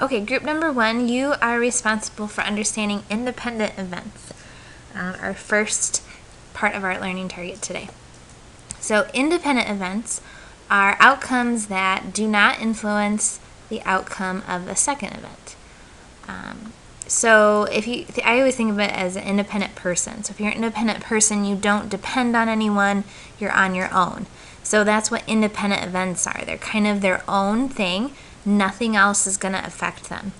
Okay, group number 1, you are responsible for understanding independent events, our first part of our learning target today. So independent events are outcomes that do not influence the outcome of a second event. So I always think of it as an independent person. So if you're an independent person, you don't depend on anyone, you're on your own. So that's what independent events are. They're kind of their own thing. Nothing else is going to affect them.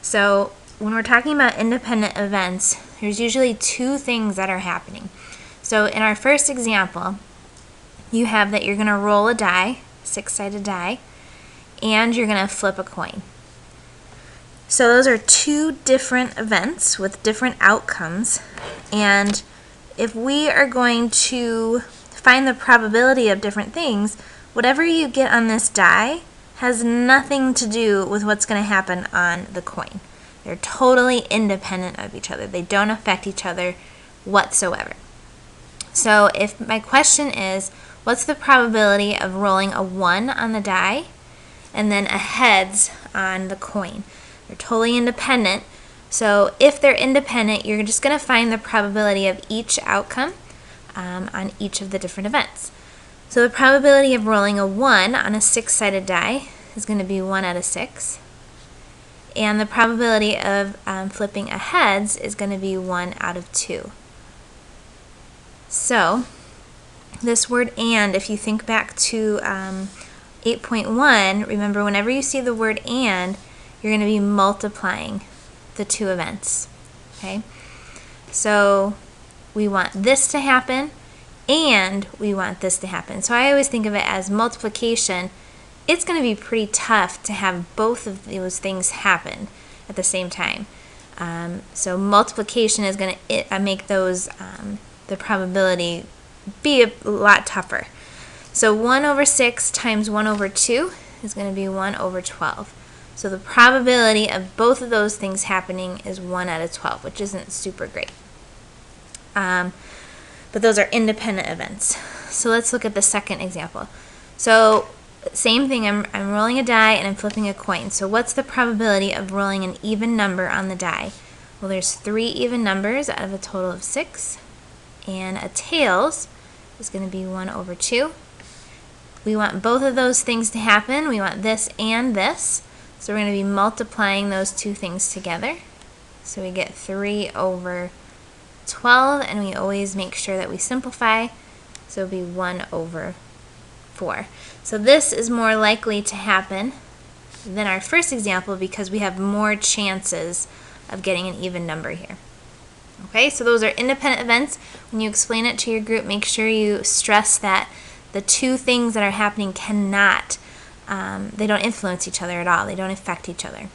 So when we're talking about independent events, there's usually 2 things that are happening. So in our first example, you have that you're going to roll a die, 6-sided die, and you're going to flip a coin. So those are 2 different events with different outcomes, and if we are going to find the probability of different things, whatever you get on this die has nothing to do with what's going to happen on the coin. They're totally independent of each other. They don't affect each other whatsoever. So if my question is, what's the probability of rolling a 1 on the die and then a heads on the coin? They're totally independent. So if they're independent, you're just going to find the probability of each outcome on each of the different events. So the probability of rolling a 1 on a 6-sided die is going to be 1 out of 6. And the probability of flipping a heads is going to be 1 out of 2. So this word "and," if you think back to 8.1, remember whenever you see the word "and," you're going to be multiplying the 2 events. Okay? So we want this to happen, and we want this to happen. So I always think of it as multiplication. It's going to be pretty tough to have both of those things happen at the same time. So multiplication is going to make those, the probability be a lot tougher. So 1 over 6 times 1 over 2 is going to be 1 over 12. So the probability of both of those things happening is 1 out of 12, which isn't super great. But those are independent events. So let's look at the second example. So same thing, I'm rolling a die and I'm flipping a coin. So what's the probability of rolling an even number on the die? Well, there's 3 even numbers out of a total of 6. And a tails is going to be 1 over 2. We want both of those things to happen. We want this and this. So we're going to be multiplying those 2 things together. So we get 3 over 12, and we always make sure that we simplify. So it'll be 1 over 4. So this is more likely to happen than our first example because we have more chances of getting an even number here. Okay, so those are independent events. When you explain it to your group, make sure you stress that the 2 things that are happening cannot, they don't influence each other at all. They don't affect each other.